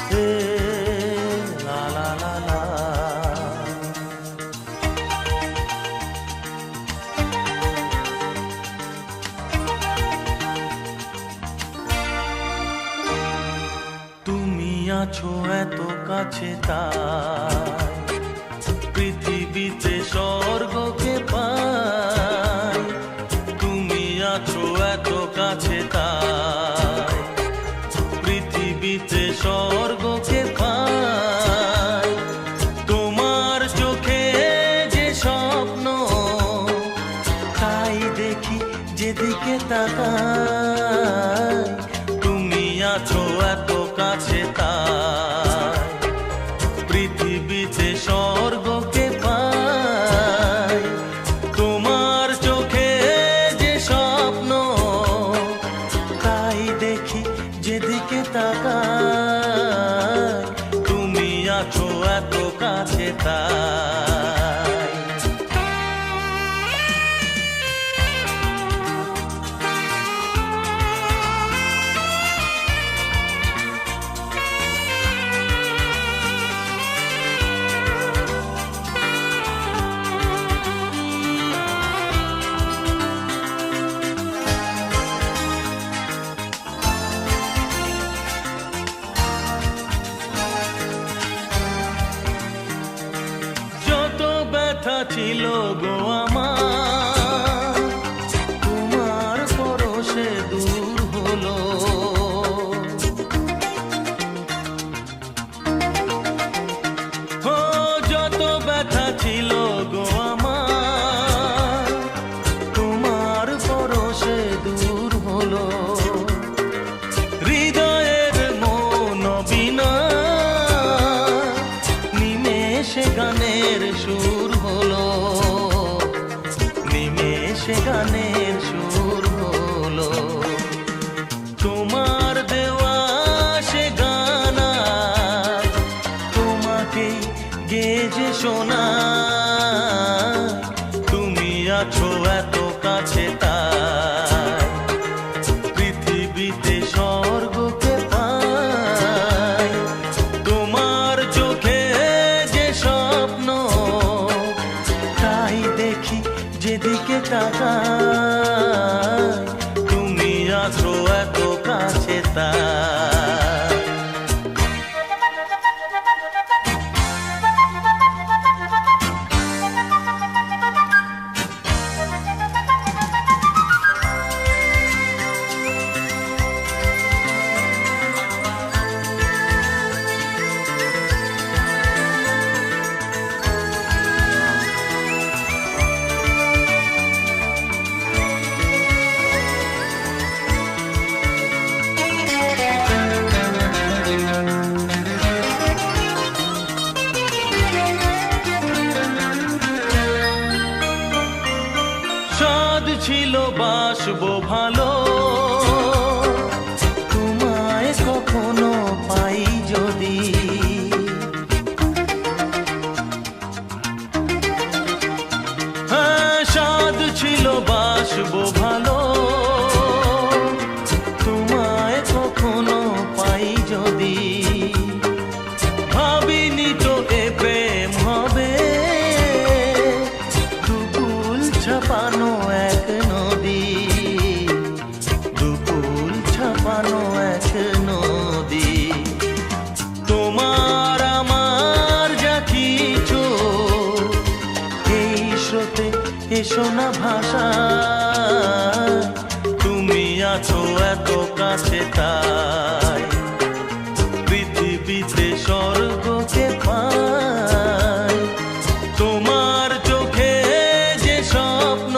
হে লা লা লা লা। তুমি আছো এত কাছে তাই পৃথিবীতে স্বর্গকে পাই। তুমি আছো এত কাছে তাই পৃথিবীতে স্বর্গকে পাই। তোমার চোখে যে স্বপ্ন তাই দেখি যেদিকে তাকাই। তুমি আছো এত কাছে তাই পৃথিবীতে স্বর্গকে পাই। তোমার চোখে যে স্বপ্ন তাই দেখি যেদিকে তাকাই। তুমি আছো এত কাছে তাই। ছিল গো আমার তোমার পরশে দূর হলো। ও যত ব্যথা ছিল গো আমার তোমার পরশে দূর হলো। হৃদয়ের মন বিনা নিমেষে গানের সুর হলো। নিমেষে গানের সুর হলো। তোমার দেওয়া সে গানা তোমাকে গেজে শোনা। তুমি আছো এত কাছে তাই পৃথিবীতে স্বর্গকে পাই। তোমার চোখে যে স্বপ্ন তাই দেখি যেদিকে তাকাই। তুমি আছো এত কাছে তাই। সাদ ছিল বাসবো ভালো তোমায় কখনো পাই যদি। হ্যাঁ সাদ ছিল বাসবো ভালো তোমায় কখনো পাই যদি। ভাবিনি তো এ প্রেম হবে দুকুল ছাপানো এক নদী। দুকুল ছাপানো এক নদী। তোমার আমার যা কিছু এই স্রোতে এসো না ভাষা। তুমি আছো এত কাছে তাই পৃথিবীতে স্বর্গকে পাই। তোমার চোখে যে স্বপ্ন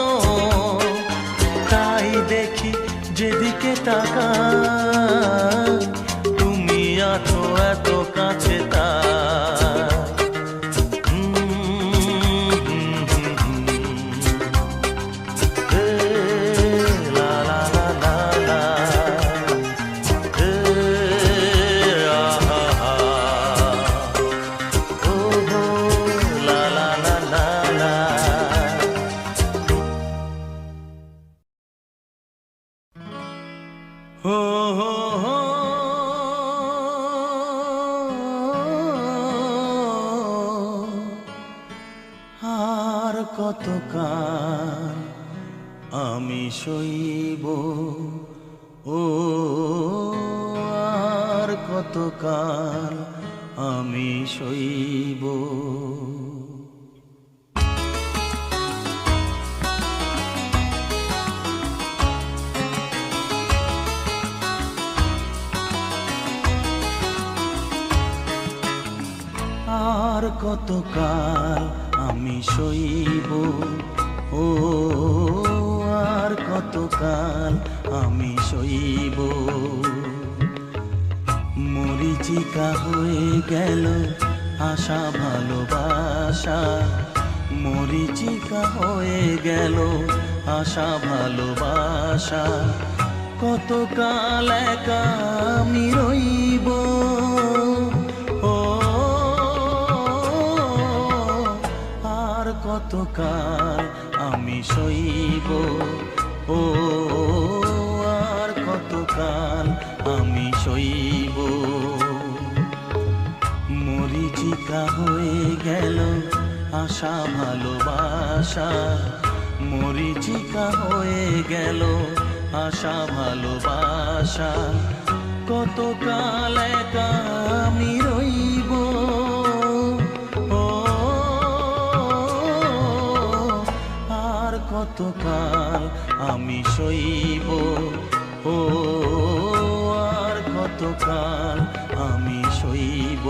তাই দেখি যেদিকে তাকাই। তুমি আছো এত কাছে তাই। লা লা লা লা লা। আহা ও লা লা লা লা লা। হো হো হো কতকাল আমি সইব, ও আর কতকাল আমি সইব। আর কতকাল আমি সইব, ও আর কতকাল আমি সইব। মরীচিকা হয়ে গেল আশা ভালোবাসা, মরীচিকা হয়ে গেল আশা ভালোবাসা। কতকাল একা আমি রইব, ও আর কতকাল আমি সইব, ও আর কতকাল আমি সইব। মরীচিকা হয়ে গেল আশা ভালোবাসা, মরীচিকা হয়ে গেল আশা ভালোবাসা। কতকাল একা আমি রইব, ও আর কতকাল আমি সইব, ও আর কতকাল আমি সইব।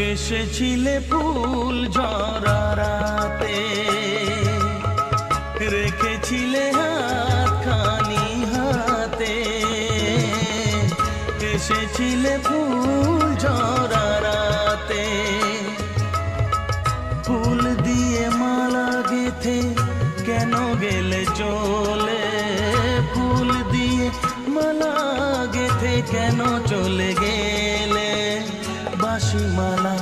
এসেছিলে ফুল ঝরা রাতে, রেখেছিলে হাতখানি হাতে। এসেছিলে ফুল ঝরা রাতে, ফুল দিয়ে মালা গেথে কেন গেলে চলে। ফুল দিয়ে মালা গেথে কেন চলে গেলে। বাঁশি মালা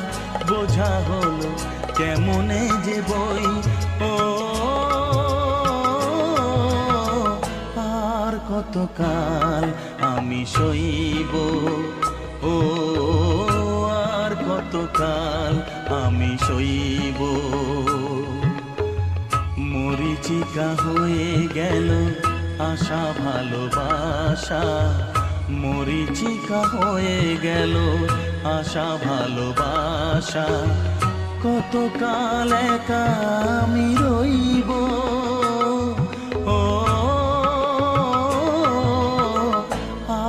বোঝা হলো কেমনে যে বই, ও আর কতকাল আমি সইব, ও আর কতকাল আমি সইব। মরীচিকা হয়ে গেল আশা ভালোবাসা, মরীচিকা হয়ে গেল আশা ভালোবাসা। কতকাল একা আমি রইব, ও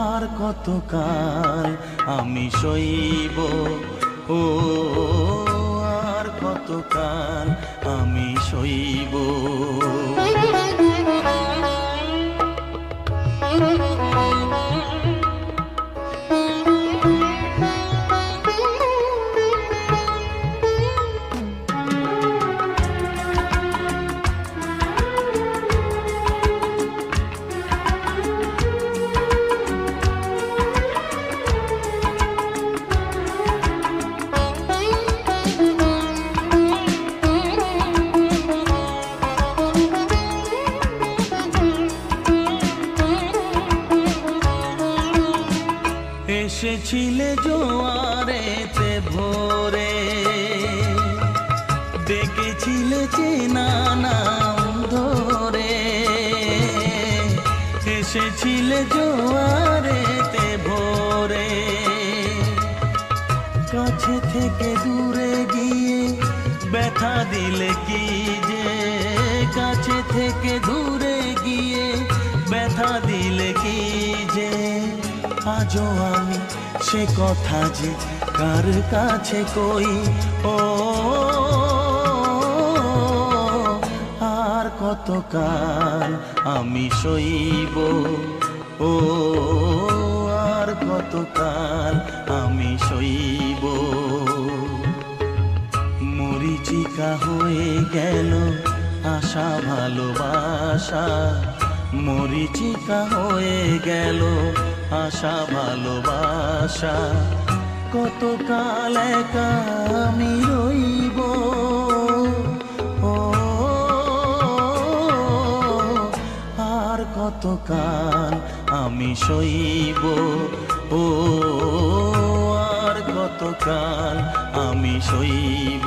আর কতকাল আমি সইব, ও আর কতকাল আমি সইব। এসেছিলে জোয়ারেতে ভোরে, ডেকেছিলে চেনা নাম ধরে। এসেছিলে জোয়ারেতে ভোরে, কাছে থেকে দূরে গিয়ে ব্যথা দিলে কি যে। কাছে থেকে দূরে গিয়ে ব্যথা দিলে কি যে। আজও আমি সে কথা যে কার কাছে কই, ও আর কতকাল আমি সইব, ও আর কতকাল আমি সইব। মরীচিকা হয়ে গেল আশা ভালোবাসা, মরিচিকা হয়ে গেল আশা ভালোবাসা, কতকাল একা আমি রইব, ও আর কতকাল আমি সইব, ও আর কতকাল আমি সইব,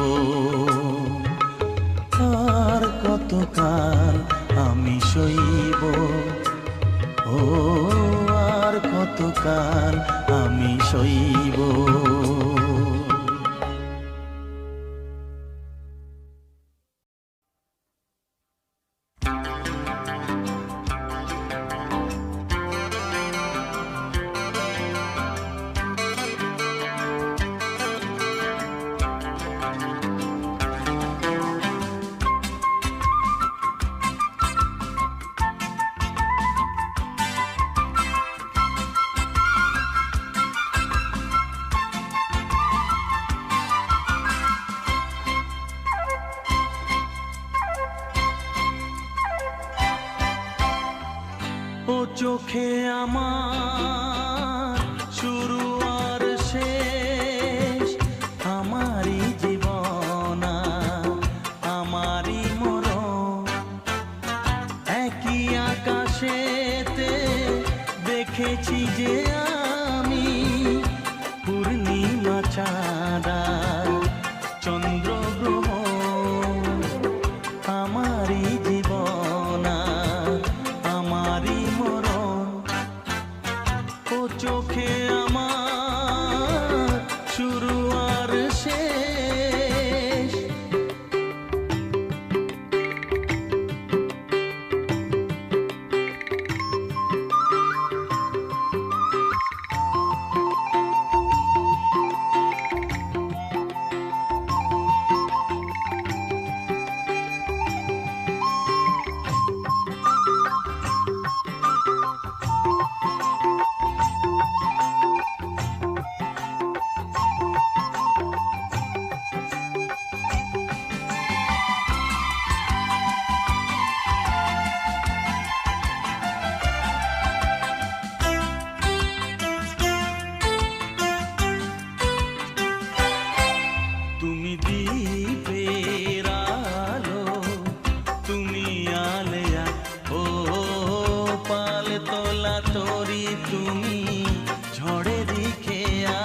আর কতকাল আমি সইব, ও আর কতকাল আমি সইব। ও চোখে আমার শুরু আর শেষ, আমারই জীবন আমারই মরণ, একই আকাশেতে দেখেছি যে আমি পূর্ণিমা চাঁদা চন্দ্র গ্রহ, আমারই জীবন আমারই মরণ, ও চোখে আমার শুরু আর শেষ। তুমি দীপের আলো, তুমি আলেয়া, ও পাল তোলা তোরি, তুমি ঝড়ে দিখেয়া,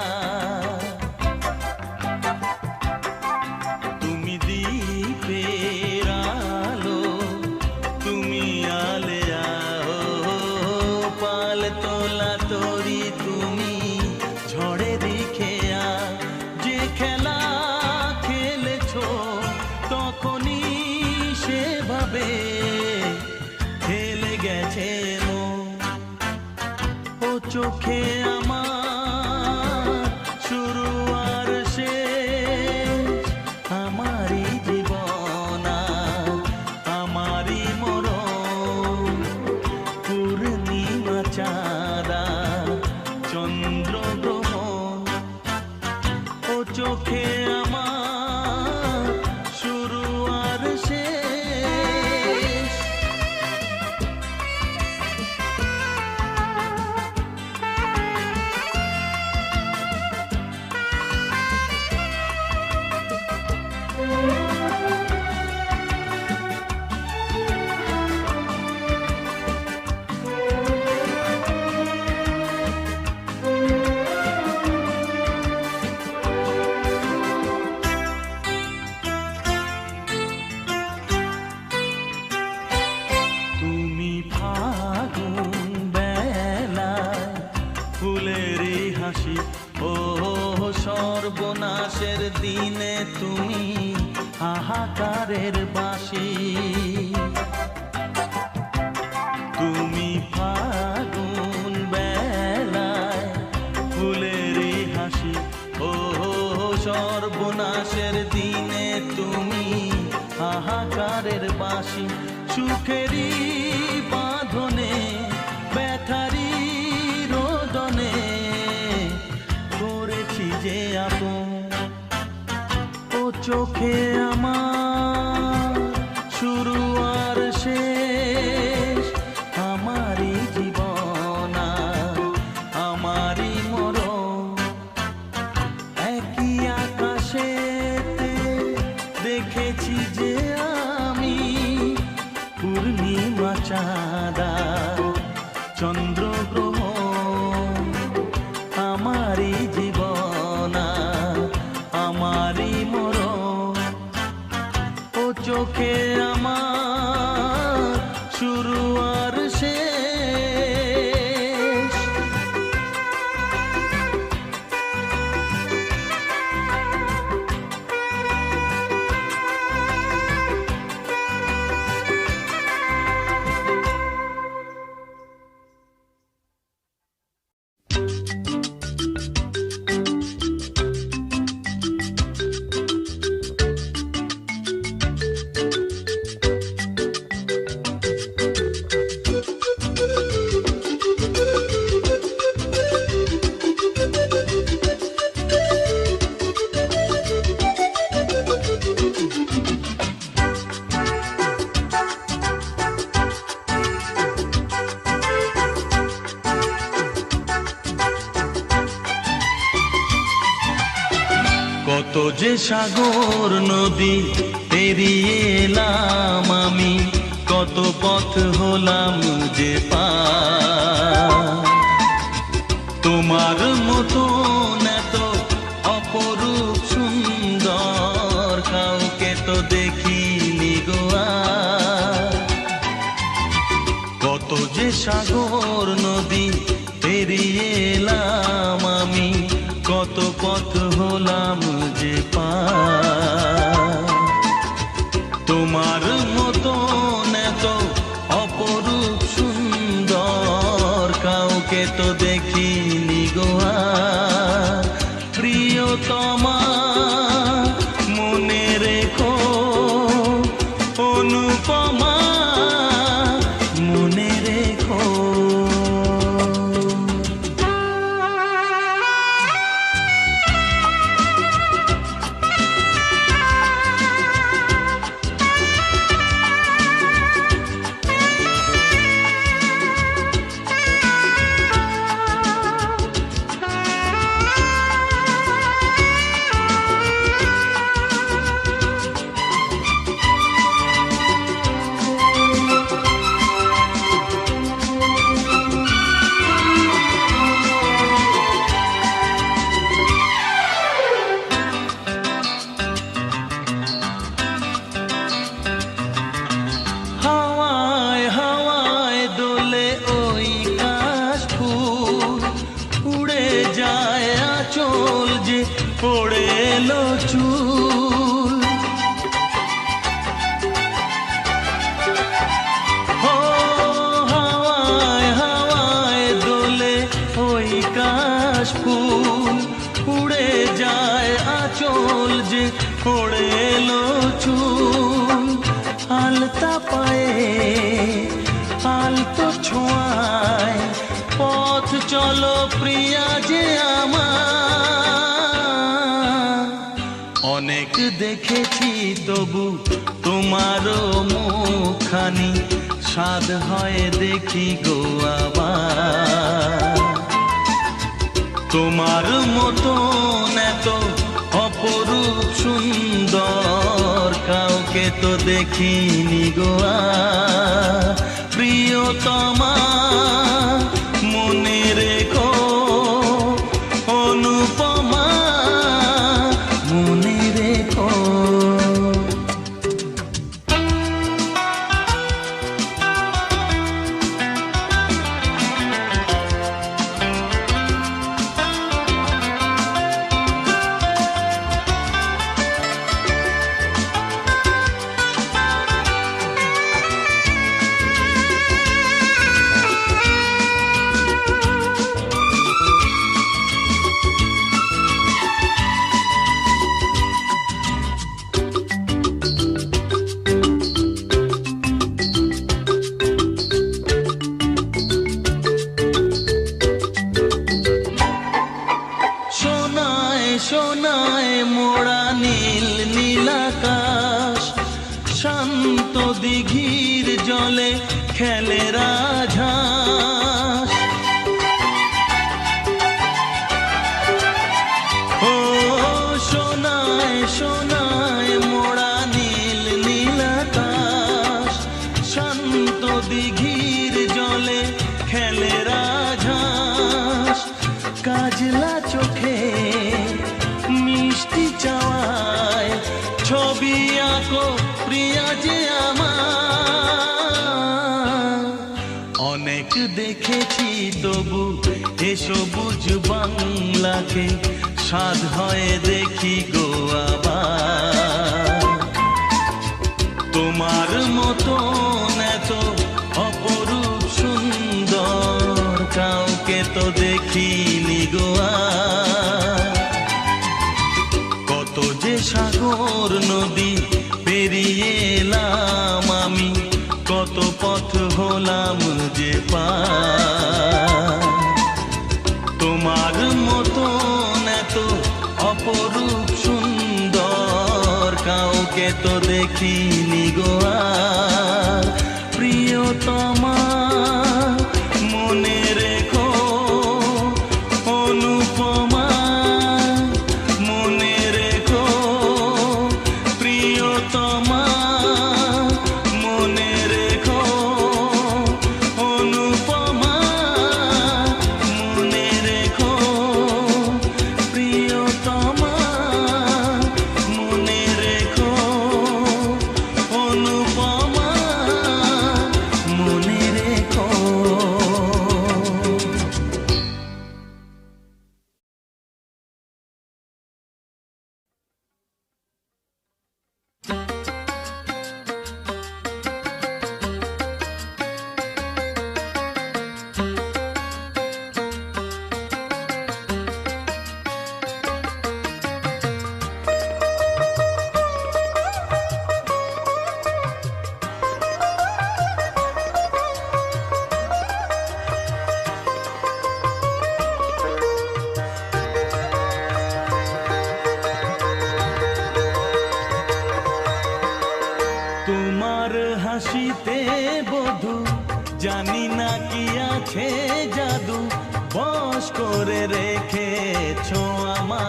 তুমি দীপের আলো, তুমি আলেয়া, ও পাল তোলা তোরি, তুমি ঝড়ে দিখেয়া, যে খেলা তখনই সেভাবে খেলে গেছে মন, ও চোখে আমার শুরু আর শেষ, আমারই জীবন আমারই মরণ, পূর্ণিমা চাঁদা চন্দ্র গ্রহণ, ও চোখে আমার শুরু আর শেষ। তুমি ফাগুন বেলায় ফুলেরই হাসি, ও সর্বনাশের দিনে তুমি হাহাকারের বাঁশি, তুমি ফাগুন বেলায় ফুলেরই হাসি, ও সর্বনাশের দিনে তুমি হাহাকারের বাঁশি, সুখেরই বাঁধনে ব্যথারি রোদনে করেছি যে আপন, ও চোখে আমার শুরু আর শেষ, আমার শুরু আর শেষ। কত যে সাগর নদী পেরিয়ে এলাম আমি, কত পথ হলাম যে পার। তোমার মতো এত অপরূপ সুন্দর কাউকে তো দেখিনি গো আর। কত যে সাগর নদী পেরিয়ে এলাম আমি, কত পথ হলাম যে পার। তোমার মতো এত অপরূপ সুন্দর কাউকে তো দেখিনি গো আর। প্রিয়তমা মনে রেখো, অনুপমা মনে রেখো। পড়ে এলো চুল, ও হাওয়ায় হাওয়ায় দোলে ওই কাশ ফুল। উড়ে যায় আঁচল যে পড়ে এলো চুল। আলতা পায়ে আলতো ছোঁয়ায় পথ চলো প্রিয়া যে আমার। অনেক দেখেছি তবু তোমারও মুখখানি, স্বাদ হয় দেখি গো আবার। তোমার মতো এত অপরূপ সুন্দর কাউকে তো দেখিনি গো আর। প্রিয়তমা মনে রেখো, অনুপমা মনে রেখো। সোনায় মোড়া নীল নীলাকাশ, শান্ত দিঘির জলে খেলে রাজহাঁস। ও সোনায় সোনায় মোড়া নীল নীলাকাশ, শান্ত দিঘির জলে খেলে রাজহাঁস। কাজলা চোখে মিষ্টি চাওয়ায় ছবি আঁকো প্রিয়া যে দেখেছি তবু এ সবুজ বাংলাকে সাধ হয় দেখি গো আবার। তোমার মতন এত অপরূপ সুন্দর কাউকে তো দেখিনি গো আর। কত যে সাগর নদী পেরিয়ে এলাম আমি, কত পথ হলাম যে পার। তোমার মতন এত অপরূপ সুন্দর কাউকে তো দেখিনি গো আর। প্রিয়তমা মনে রেখো, অনুপমা মনে রেখো, প্রিয়তমা মনে রেখো, অনুপমা মনে রেখো, প্রিয়তমা মনে রেখো, অনুপমা মনে রেখো। তোমার হাসিতে বধু জানি না কি আছে জাদু, বশ করে রেখেছো আমায়।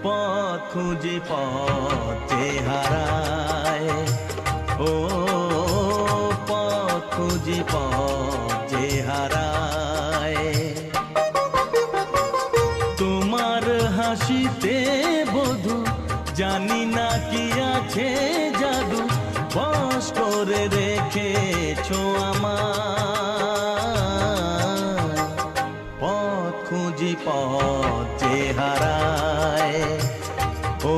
পথ খুঁজি পথে হারায়, ও পথ খুঁজি পথে হারায়। তোমার হাসিতে বধু জানি না কি আছে জাদু, বশ করে রেখেছো আমায়। পথ খুঁজি পথে হারায়, ও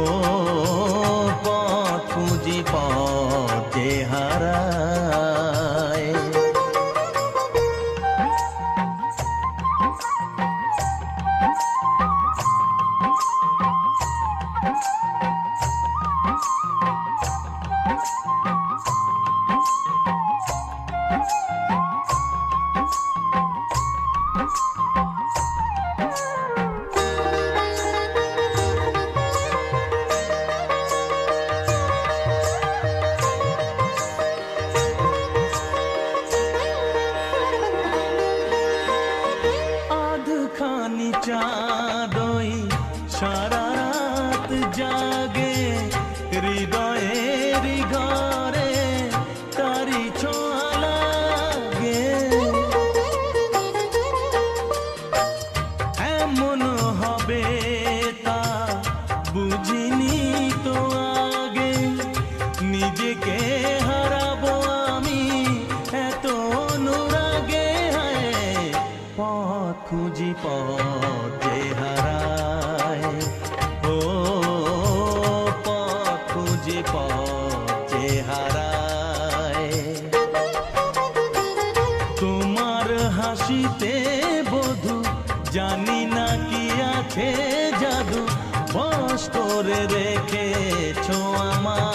পথ খুঁজি পথে হারায়। আধখানি চাঁদই সারা রাত জাগে, হৃদয়ের ঘরে তারি ছোঁয়া লাগে। এমন হবে তা বুঝিনি তো আগে, নিজেকে হারাবো আমি এত অনুরাগে। পথ খুঁজি পথে হারায়, ও পথ খুঁজি পথে হারায়। তোমার হাসিতে বধু জানি না কি আছে জাদু, বশ করে রেখেছো আমায়।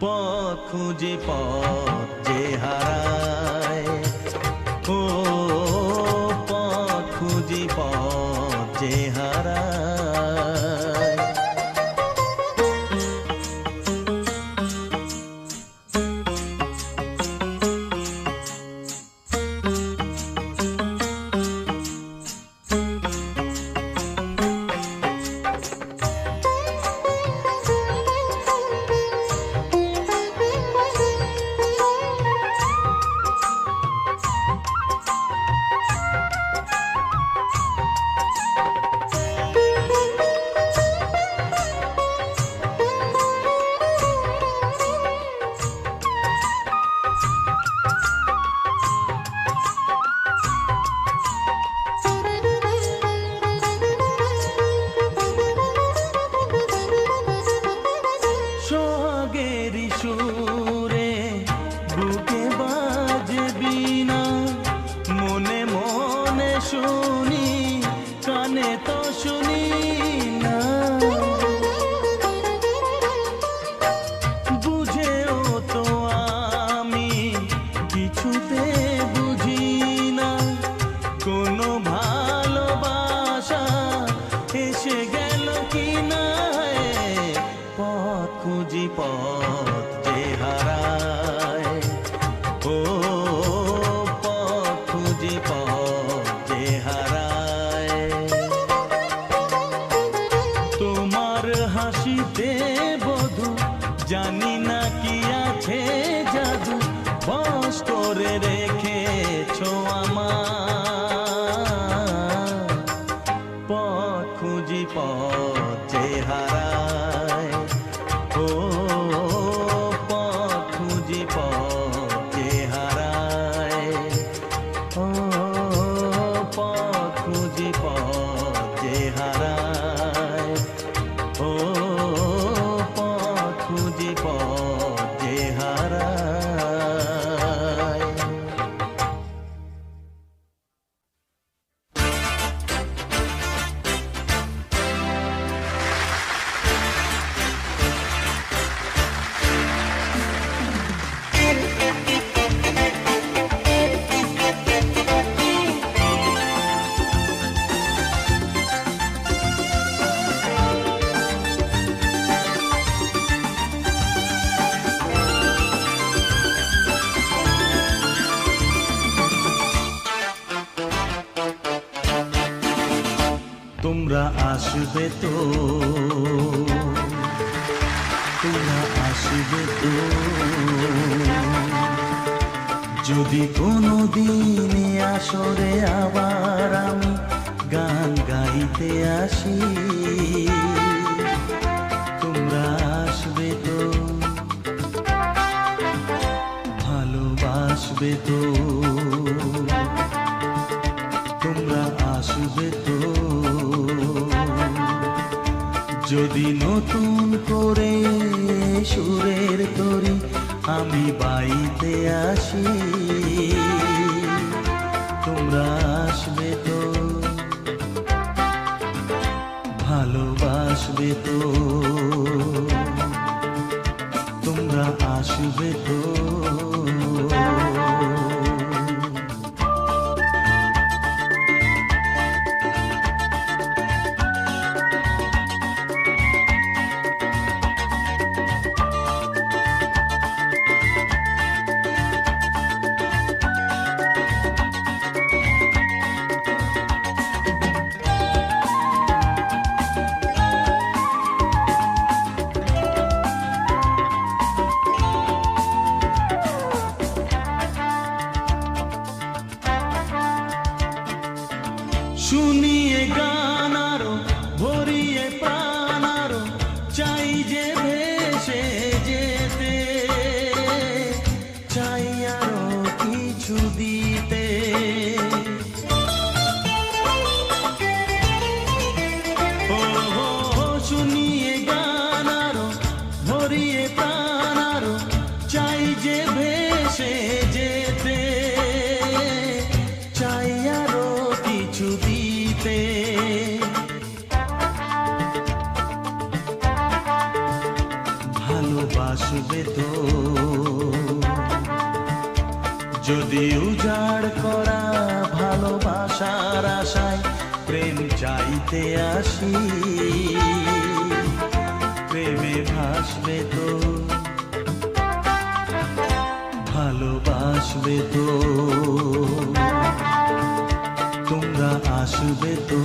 পথ খুঁজি পথে হারায়, ও পথ খুঁজি পথে হারায়। পথ যে হারায়, ও পথ খুঁজি পথ যে হারায়। তোমার হাসিতে বধু জানি না কি আছে জাদু, বশ করে রেখেছো আমার। পথ খুঁজি পথ যে হারায়, ও পথ খুঁজি পথ যে হারায়, ও পথ খুঁজি পথ যে হারায়, ও পথ খুঁজি পথ যে হারায়। তোমরা আসবে তো, তোমরা আসবে তো, যদি কোনো দিনে আসরে আবার আমি গান গাইতে আসি। তোমরা আসবে তো, ভালোবাসবে তো, তোমরা আসবে তো, যদি নতুন করে সুরের তরি আমি বাইতে আসি। তোমরা আসবে তো, ভালোবাসবে তো, তোমরা আসবে তো। শুনিয়ে গান আরো ভরিয়ে প্রাণ আরো চাই যে ভেসে যেতে, চাই আরো কিছু দিতে। ও শুনিয়ে গান আরো ভরিয়ে প্রাণ আরো চাই যে ভেসে যেতে, চাই আরো কিছু দিতে। ভালোবাসবে তো, যদি উজাড় করা ভালোবাসার আশায় প্রেম চাইতে আসি। প্রেমে ভাসবে তো, ভালোবাসবে তো, তোমরা আসবে তো।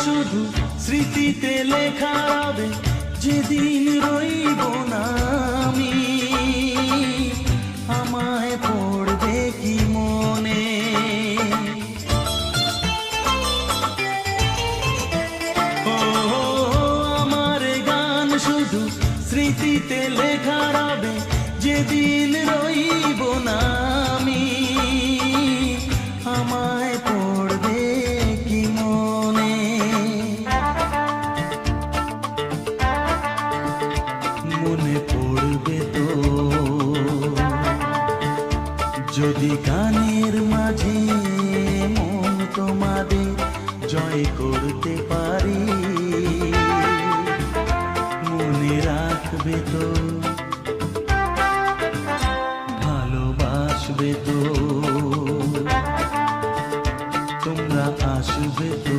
শুধু স্মৃতিতে লেখা রবে, যেদিন রইব না আমি। আমায় পড়বে কি মনে, ও আমার গান শুধু স্মৃতিতে লেখা রবে, যেদিন রইব না আমি। আমায় পড়বে মন তোমাদের জয় করতে পারি, মনে রাখবে তো, ভালোবাসবে তো, তোমরা আসবে তো।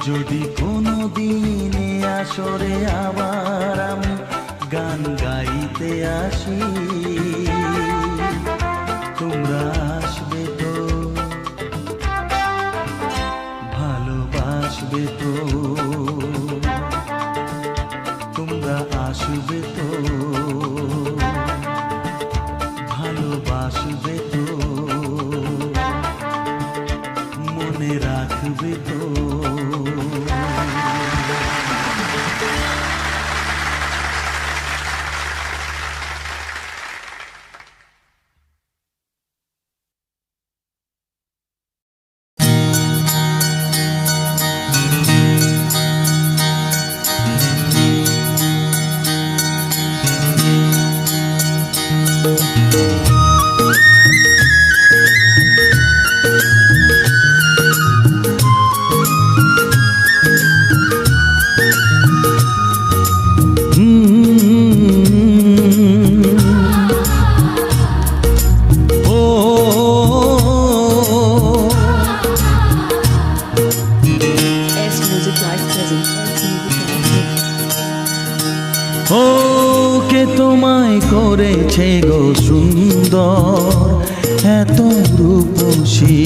যদি কোনো দিনে আসরে আবার আমি গান গাইতে আসি, তোমরা আসবে তো, ভালোবাসবে তো, তোমরা আসবে তো, ভালোবাসবে তো, মনে রাখবে তো। ও কে তোমায় করেছে গো সুন্দর এত রূপসী,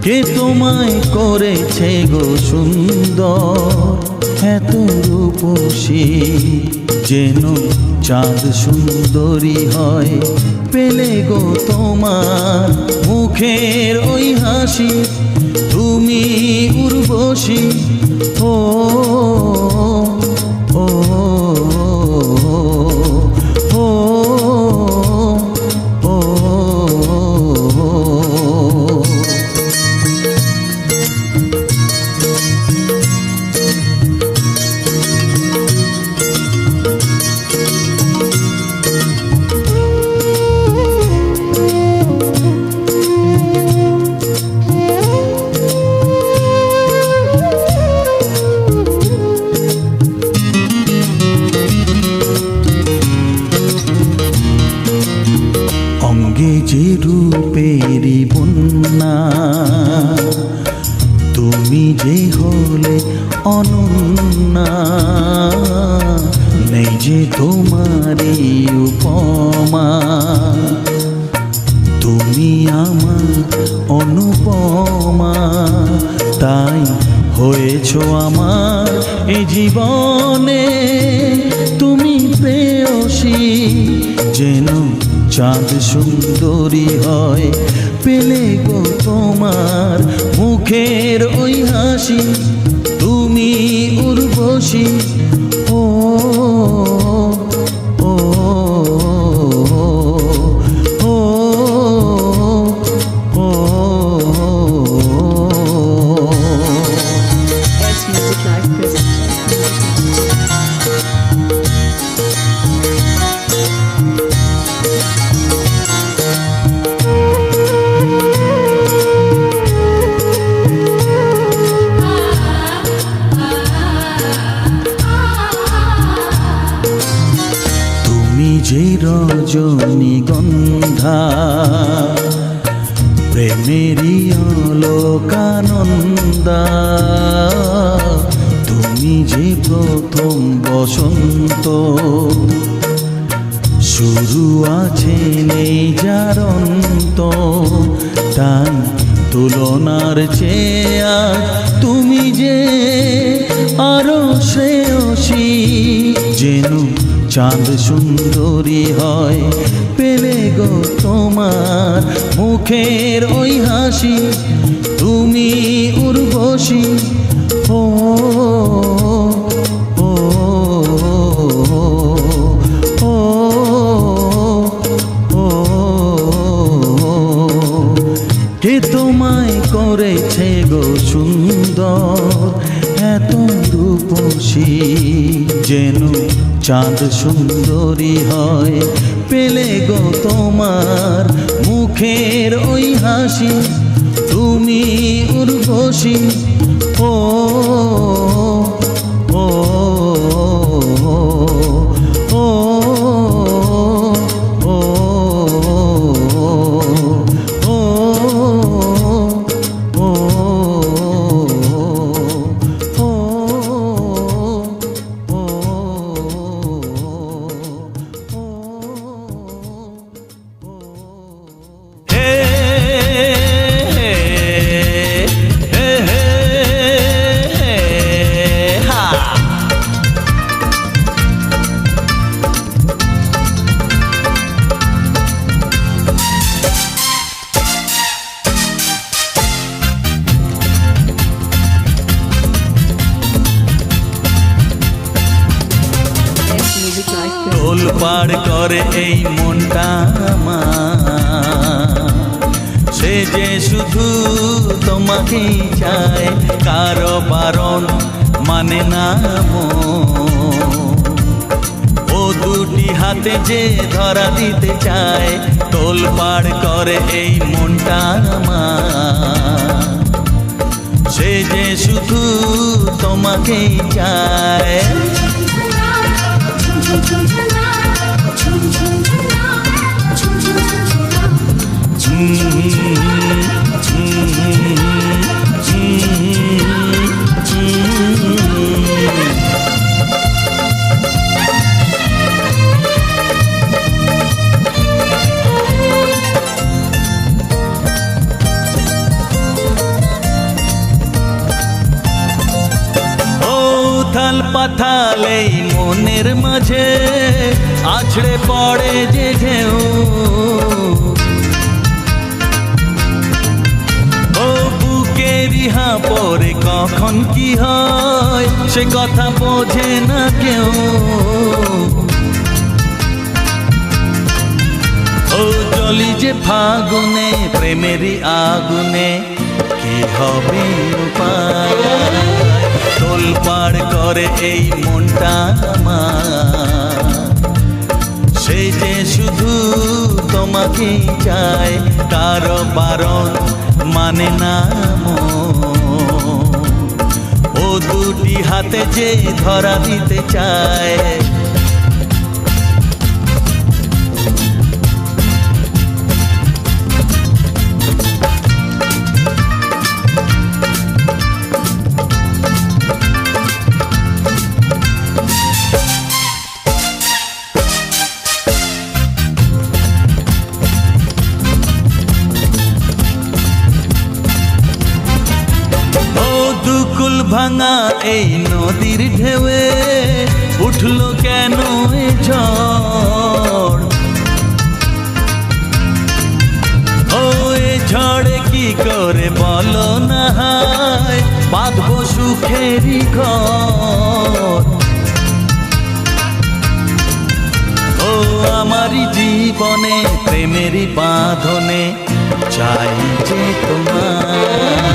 কে তোমায় করেছে গো সুন্দর এত রূপসী, যেন চাঁদ সুন্দরী হয় পেলে গো তোমার মুখের ওই হাসি, তুমি উর্বশী। ও ও ও ও অঙ্গে যে রূপেরই বন্যা, তুমি যে হলে অনন্যা, নেই যে তোমারই উপমা, তুমি আমার অনুপমা, তাই হয়েছ আমার এ জীবনে তুমি প্রেয়সী, যেন চাঁদ সুন্দরী হয় পেলে গো তোমার মুখের ওই হাসি, তুমি উর্বশী। ও ও ও ও S-Music Live তুমি যে রজনীগন্ধা প্রেমেরই অলোকানন্দা, তুমি যে প্রথম বসন্ত, শুরু আছে নেই যার অন্ত, তাই তুলনার চেয়ে তুমি যে আরো শ্রেয়সী, যেন চাঁদ সুন্দরী হয় পেলে গো তোমার মুখের ওই হাসি, তুমি উর্বশী। ও ও ও ও কে তোমায় করেছে গো সুন্দর এত রূপসী, যেন চাঁদ সুন্দরী হয় পেলে গো তোমার মুখের ওই হাসি, তুমি উর্বশী। ও ও ও ও তোলপাড় করে এই মনটা আমার, সে যে শুধু তোমাকেই চায়, কারো বারণ মানে না ও দুটি হাতে যে ধরা দিতে চায়। তোলপাড় করে এই মনটা আমার, সে যে শুধু তোমাকেই চায়। উথাল পাথাল এই মনের মাঝে আছড়ে পড়ে যে ঢেউ, ও বুকেরই হাঁপড়ে কখন কি হয় সে কথা বোঝে না কেউ। ও জলি যে ফাগুনে প্রেমেরই আগুনে, কি হবে উপায়? তোলপাড় করে এই মনটা আমার, সে যে শুধু তোমাকেই চায়, কারো বারণ মানে না ও দুটি হাতে যে ধরা দিতে চায়। দুকুল ভাঙা এই নদীর ঢেউয়ে উঠলো কেন এ ঝড়? ও এ ঝড়ে কি করে বলো না হায়, বাঁধবো সুখেরই ঘর। ও আমারই জীবনে প্রেমেরই বাঁধনে চাই যে তোমার।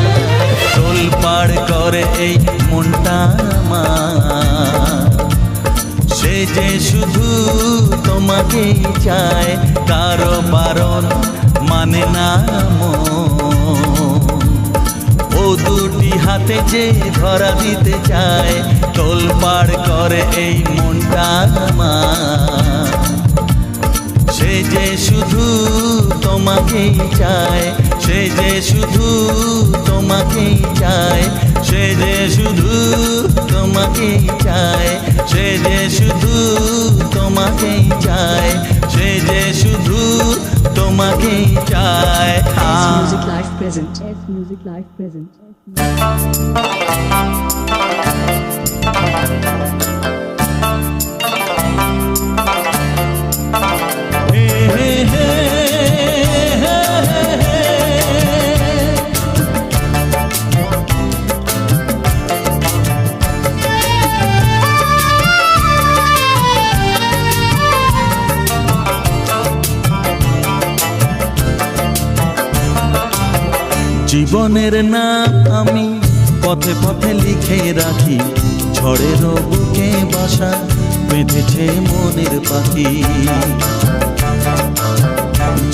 তোলপাড় করে এই মনটা আমার, সে যে শুধু তোমাকেই চায়, কারো বারণ মানে না ও দুটি হাতে যে ধরা দিতে চায়। তোলপাড় করে এই মনটা আমার, সে যে শুধু তোমাকেই চায়, সে যে শুধু তোমাকেই চায়, সে যে শুধু তোমাকেই চায়, সে যে শুধু তোমাকেই চায়, সে যে শুধু তোমাকেই চায়। Music Live Present. Music Live Present. জীবনের নাম আমি পথে পথে লিখে রাখি, ঝড়ের বুকে বাসা বেঁধেছে মনের পাখি।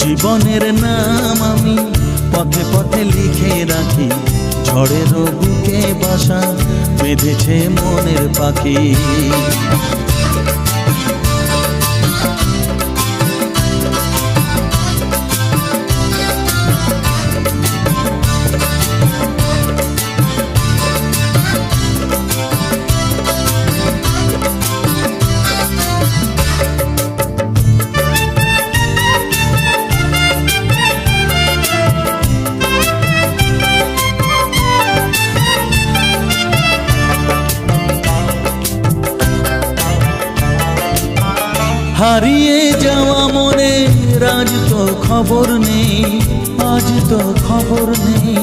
জীবনের নাম আমি পথে পথে লিখে রাখি, ঝড়েরও বুকে বাসা বেঁধেছে মনের পাখি। হারিয়ে যাওয়া মনে আজ তো খবর নেই, আজ তো খবর নেই।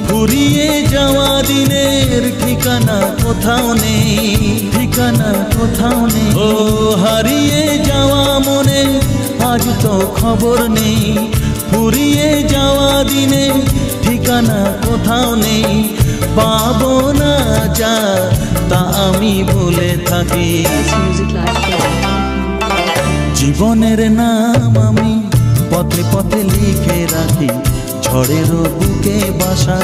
ফুরিয়ে যাওয়া দিনের ঠিকানা কোথাও নেই, ঠিকানা কোথাও নেই। ও হারিয়ে যাওয়া মনে আজ তো খবর নেই, ফুরিয়ে যাওয়া দিনের ঠিকানা কোথাও নেই। পাবো না যা তা আমি বলে থাকি। Music Live present. জীবনের নাম আমি পথে পথে লিখে রাখি, ঝড়েরও বুকে বাসা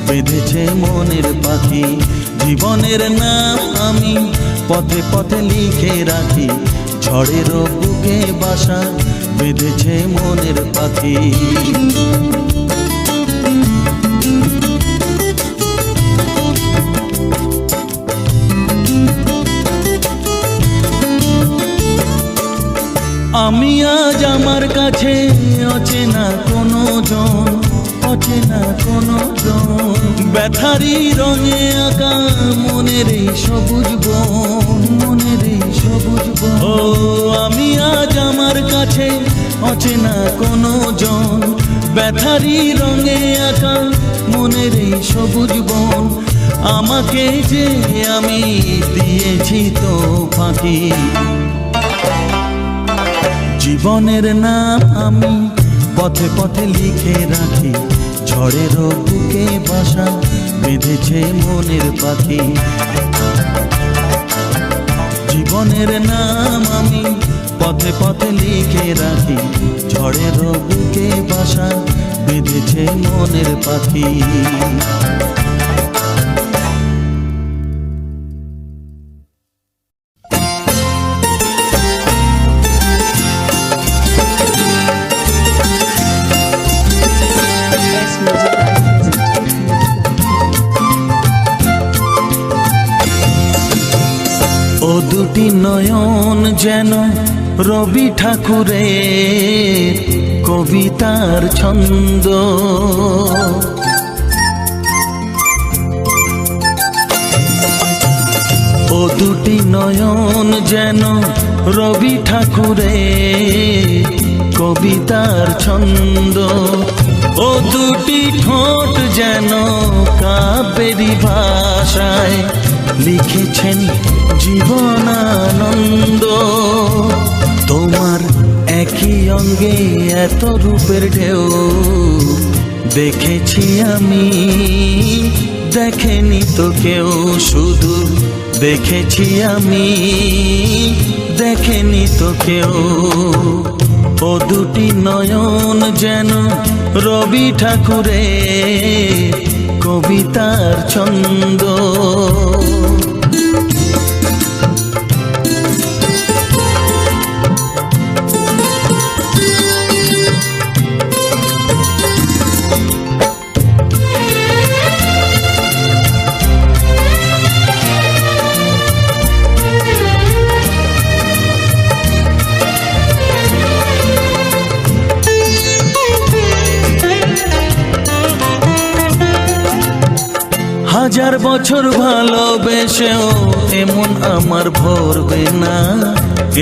বেঁধেছে মনের পাখি। জীবনের নাম আমি পথে পথে লিখে রাখি, ঝড়েরও বুকে বাসা বেঁধেছে মনের পাখি। আমি আজ আমার কাছে অচেনা কোনো জন, অচেনা কোনো জন। ব্যথারি রঙে আঁকা মনের এই সবুজ বন, মনের এই সবুজ বন। ও আমি আজ আমার কাছে অচেনা কোনো জন, ব্যথারি রঙে আঁকা মনের এই সবুজ বন। আমাকে যে আমি দিয়েছি তো ফাঁকি। জীবনের নাম আমি পথে পথে লিখে রাখি, ঝড়েরও বুকে বাসা বেঁধেছে মনের পাখি। জীবনের নাম আমি পথে পথে লিখে রাখি, ঝড়েরও বুকে বাসা বেঁধেছে মনের পাখি। Yes, Music Live present. ও দুটি নয়ন যেন রবি ঠাকুরের কবিতার ছন্দ। ও দুটি নয়ন যেন রবি ঠাকুরের কবিতার ছন্দ। ও দুটি ঠোঁট যেন কাব্যেরই ভাষায় লিখেছেন জীবনানন্দ। তোমার একই অঙ্গে এত রূপের ঢেউ দেখেছি আমি, দেখেনি তো কেউ। শুধু দেখেছি আমি, দেখেনি তো কেউ। ও দুটি নয়ন যেন রবি ঠাকুরের কবিতার ছন্দ। হাজার বছর ভালোবেসেও এমন আমার ভরবে না,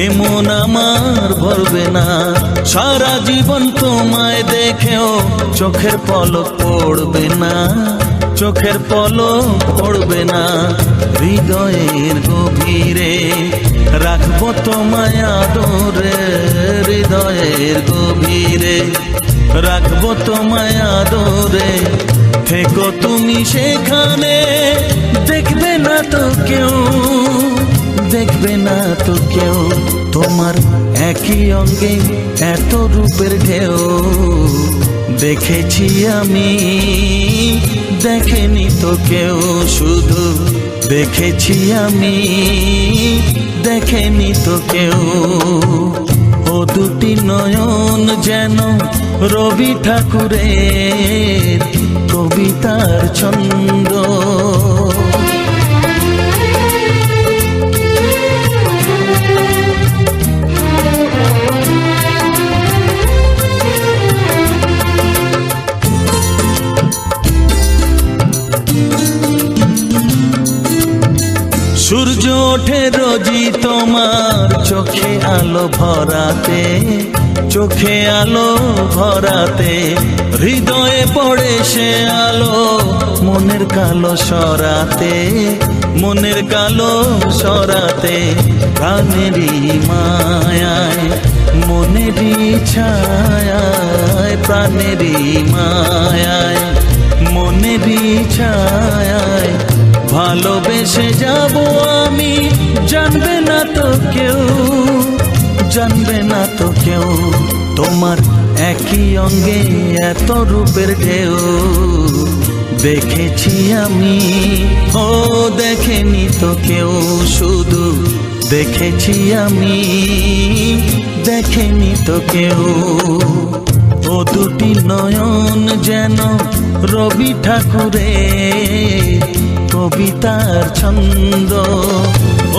এমন আমার ভরবে না। সারা জীবন তোমায় দেখেও চোখের পলক পড়বে না, চোখের পলক পড়বে না। হৃদয়ের গভীরে রাখবো তোমায় আদরে, হৃদয়ের গভীরে রাখবো তোমায় আদরে। থেকো তুমি সেখানে, দেখবে না তো কেউ, দেখবে না তো কেউ, তোমার একই অঙ্গে এত রূপের ঢেউ। দেখেছি আমি, দেখেনি তো কেউ, শুধু দেখেছি আমি, দেখেনি তো কেউ। ও দুটি নয়ন যেন রবি ঠাকুরের কবিতার ছন্দ। সূর্য ওঠে রোজই তোমার চোখে আলো ভরাতে, চোখে আলো ভরাতে। হৃদয়ে পড়ে সে আলো মনের কালো সরাতে, মনের কালো সরাতে। প্রাণেরই মায়ায় মনেরই ছায়ায়, প্রাণেরই মায়ায় মনেরই ছায়ায় ভালোবেসে যাব আমি। জানবে না তো কেউ, জানবে না তো কেউ, তোমার একই অঙ্গে এত রূপের ঢেউ। দেখেছি আমি, ও দেখেনি তো কেউ, শুধু দেখেছি আমি, দেখেনি তো কেউ। ও দুটি নয়ন যেন রবি ঠাকুরের কবিতার ছন্দ।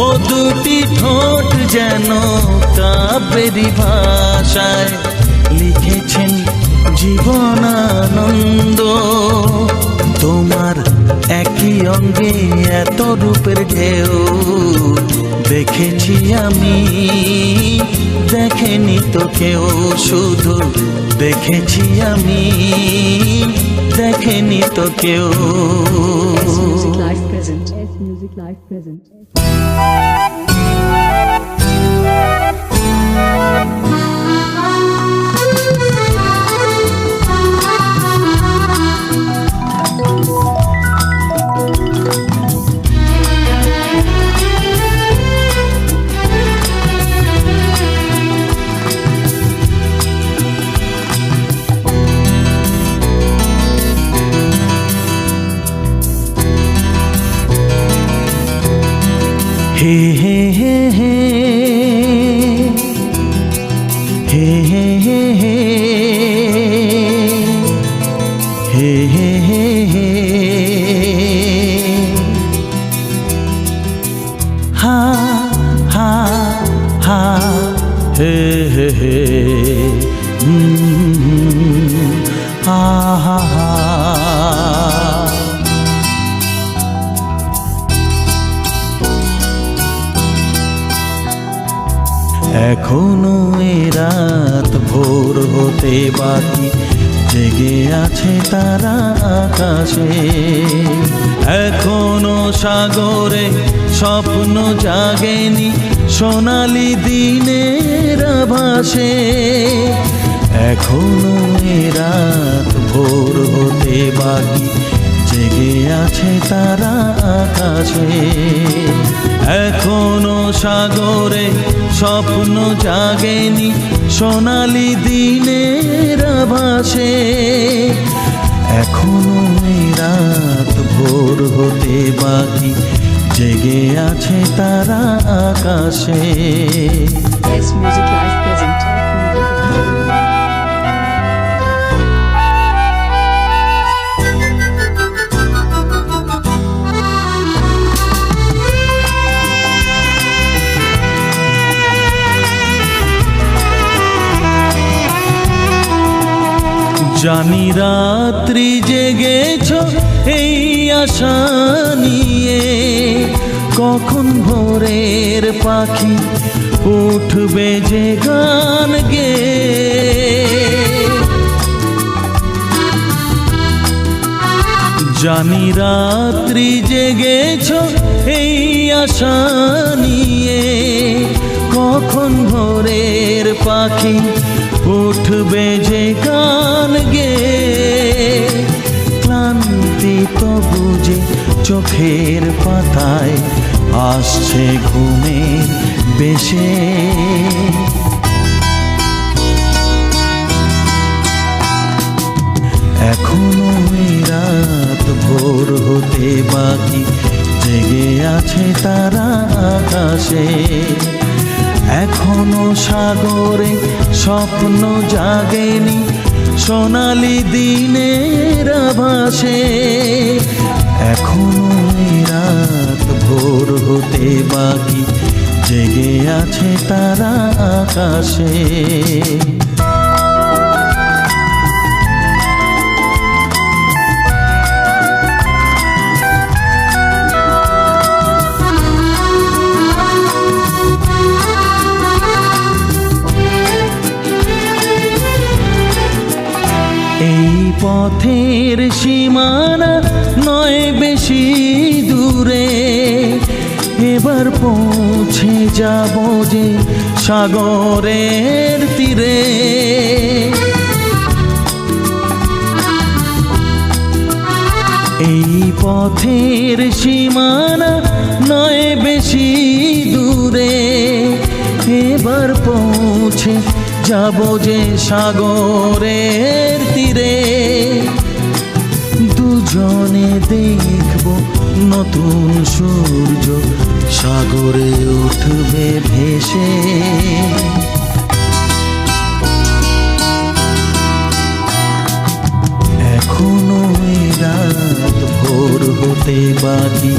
ও দুটি ঠোঁট যেন কাব্যেরই ভাষায় লিখেছেন জীবনানন্দ। তোমার একই অঙ্গে এত রূপের ঢেউ। দেখেছি আমি, দেখেনি তো কেউ, শুধু দেখেছি আমি, দেখেনি তো কেউ। S Music Live present. S Music Live present. হে হে হে হে হে হে হে হে হে হে হে হা হা হা হে হে হে হা হা হা। এখনো এ রাত ভোর হতে বাকি, জেগে আছে তারা আকাশে। এখনো সাগরে স্বপ্ন জাগেনি সোনালি দিনের আভাসে। এখনো এ রাত ভোর হতে বাকি, জেগে আছে তারা আকাশে। এখনো সাগরে স্বপ্ন জাগেনি সোনালি দিনের আভাসে। এখনো এই রাত ভোর হতে বাকি, জেগে আছে তারা আকাশে। S Music Live present. জানি রাত্রি জেগেছ এই আশা নিয়ে, কখন ভোরের পাখি উঠবে যে গান গেয়ে। জানি রাত্রি জেগেছ এই আশা নিয়ে, কখন ভোরের পাখি উঠবে যে গান গেয়ে। ক্লান্তি তো বুঝে চোখের পাতায় আসছে ঘুমের বেশে। এখনো এই রাত ভোর হতে বাকি, জেগে আছে তারা আকাশে। এখনো সাগরে স্বপ্ন জাগেনি, সোনালি দিনের আভাসে। এখনো এই রাত ভোর হতে বাকি, জেগে আছে তারা আকাশে। এই পথের সীমানা নয় বেশি দূরে, এবার পৌঁছে যাব যে সাগরের তীরে। এই পথের সীমানা নয় বেশি দূরে, এবার পৌঁছে যাব যে সাগরের তীরে। দুজনে দেখব নতুন সূর্য সাগরে উঠবে ভেসে। এখনো এই রাত ভোর হতে বাকি,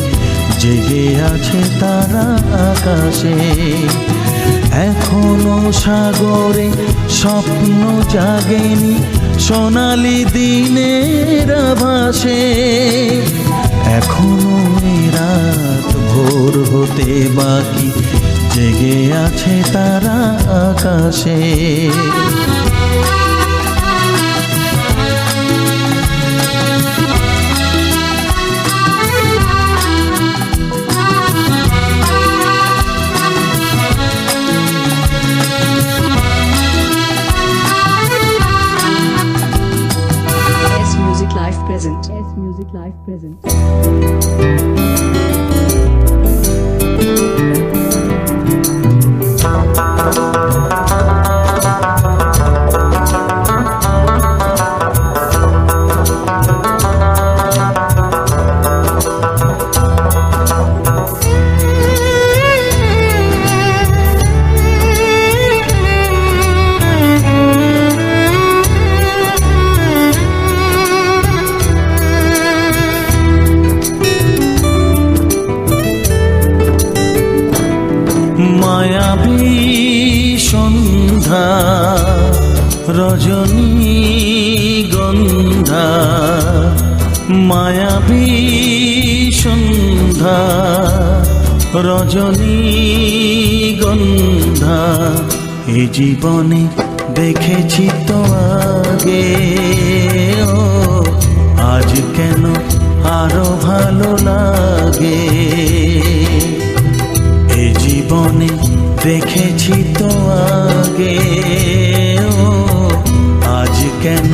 জেগে আছে তারা আকাশে। এখনো সাগরে স্বপ্ন জাগেনি, সোনালি দিনের আভাসে। এখনো এই রাত ভোর হতে বাকি, জেগে আছে তারা আকাশে। Present. S Music Live present. মায়াবী সন্ধ্যা রজনী গন্ধা, মায়াবী সন্ধ্যা রজনী গন্ধা। এ জীবনে দেখেছি তো আগে, ও আজ কেন আরো ভালো লাগে। এ জীবনে দেখেছি তো আগে, ও আজ কেন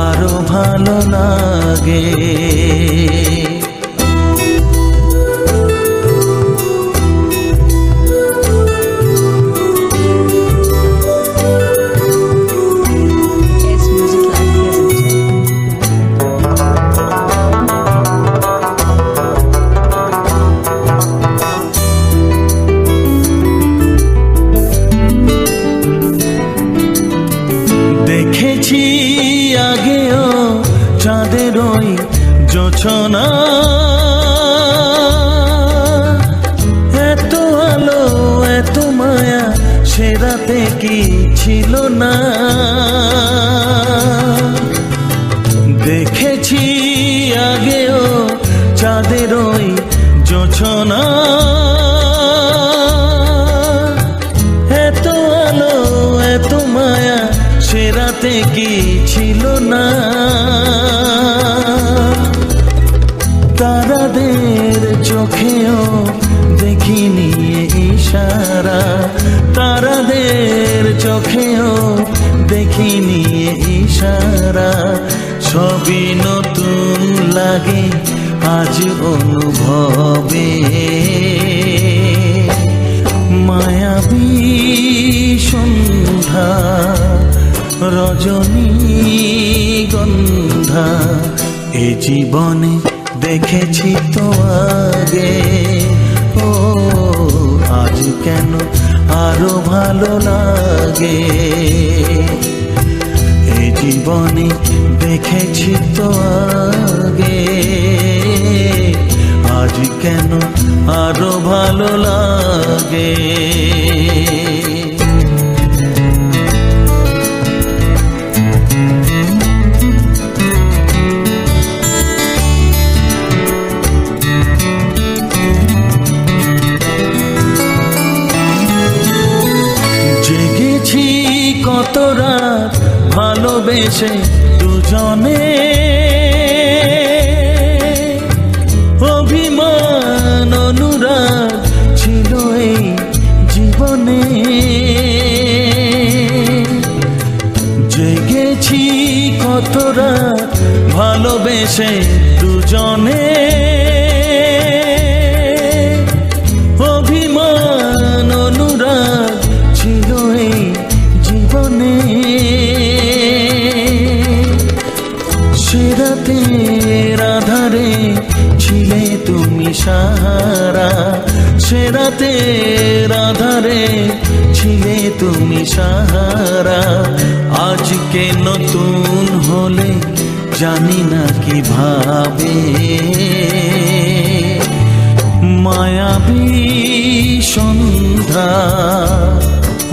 আরো ভালো লাগে। S Music Live present. দেখেছি আগেও চাঁদের ওই জোছনা, এত আলো এত মায়া সে রাতে কি ছিল না। দেখেছি আগেও চাঁদের ওই জোছনা, এত আলো এত মায়া সে রাতে কি ছিল না। তারাদের চোখেও দেখিনি ইশারা, তারাদের চোখেও দেখিনি ইশারা। সবই নতুন লাগে আজ অনুভবে। মায়াবী সন্ধ্যা রজনী গন্ধা এ জীবনে দেখেছি তো আগে, ও আজ কেন আরো ভালো লাগে। এ জীবনে দেখেছি তো আগে, আজ কেন আরো ভালো লাগে। জেগেছি কত রাত ভালোবেসে দুজনে, অভিমান অনুরাগ ছিল এই জীবনে। জেগেছি কত রাত ভালোবেসে দুজনে, অভিমান অনুরাগ ছিল এই জীবনে। সে রাতের আধারে ছিলে তুমি সাহারা, সে রাতের আধারে ছিলে তুমি সাহারা। আজকে নতুন হলে জানি না কিভাবে, মায়াবী সন্ধ্যা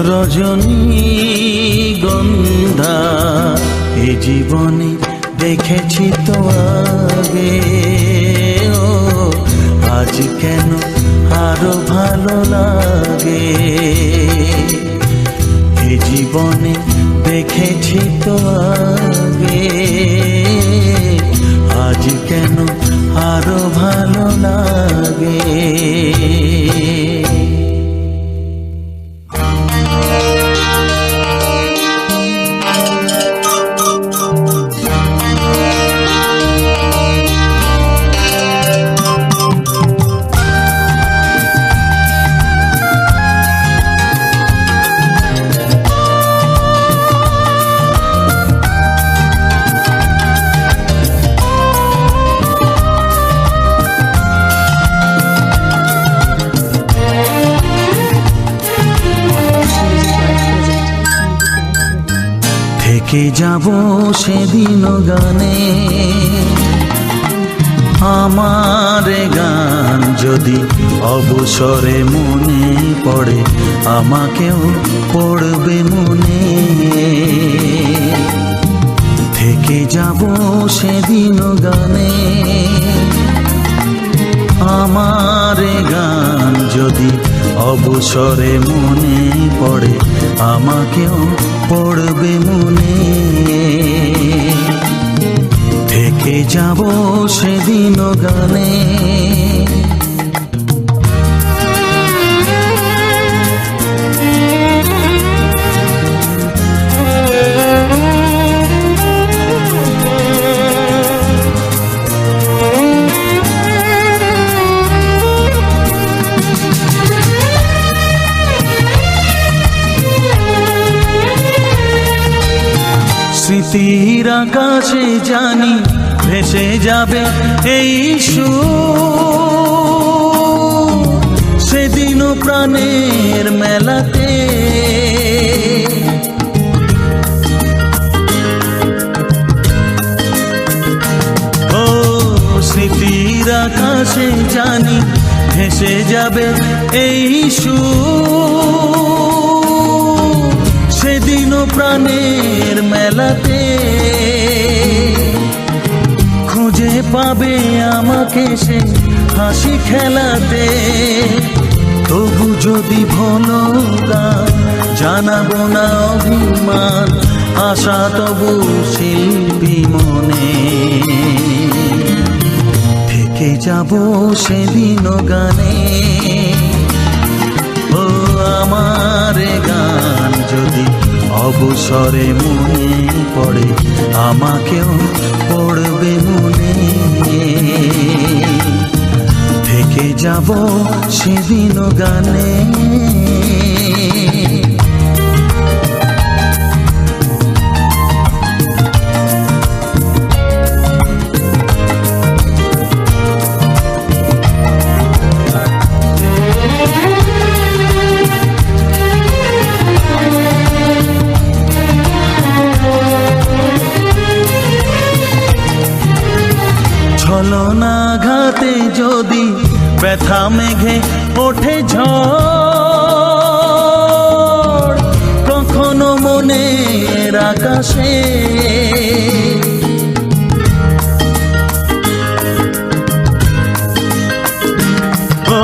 রজনী গন্ধা এ জীবনে দেখেছি তো আগে, ও আজ কেন আরো ভালো লাগে। এ জীবনে দেখেছি তো আগে, আজ কেন আরো ভালো লাগে। থেকে যাব সেদিন গানে, আমার গান যদি অবসরে মনে পড়ে আমাকেও পড়বে মনে। থেকে যাব সেদিন গানে, আমার গান যদি অবসরে মনে পড়ে আমাকেও পড়বে মনে। থেকে যাব সেদিন গানে, স্মৃতির আকাশে জানি ভেসে যাবে এই সুর, সেদিনও প্রাণের মেলাতে। ও স্মৃতির আকাশে জানি ভেসে যাবে এই সুর, সেদিনও প্রাণের মেলাতে। খুঁজে পাবে আমাকে সে হাসি খেলাতে। তবু যদি ভোলো গান জানাবো না অভিমান, আশা তবু শিল্পী মনে। থেকে যাব সেদিন গানে, ও আমার গান যদি অবসরে মনে পড়ে আমাকেও পড়বে মনে। থেকে যাব সেদিন গানে। ছলনাঘাতে যদি ব্যথা মেঘে ওঠে ঝড়, কখনো মনের আকাশে ও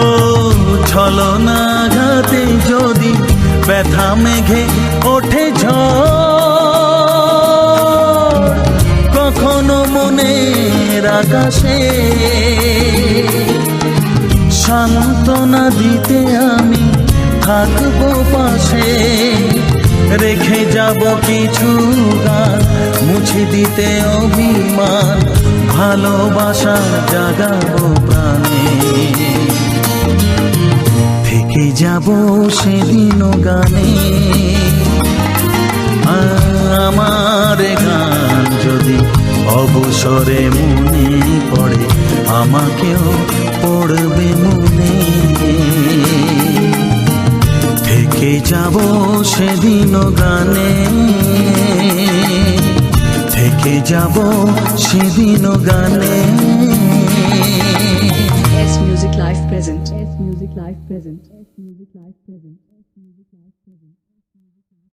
ছলনাঘাতে যদি ব্যথা মেঘে ওঠে ঝড়, কখনো মনের আকাশে সান্ত্বনা দিতে আমি থাকবো পাশে, রেখে যাব কিছু গান, মুছে দিতে অভিমান, ভালোবাসা জাগাবো প্রাণে, থেকে যাব সেদিনও গানে। আমার গান যদি অবসরে মনে পড়ে, আমাকেও পড়বে মনে, থেকে যাব সেদিনও গানে, থেকে যাব সেদিনও গানে। S Music Live present. S Music Live present. S Music Live present.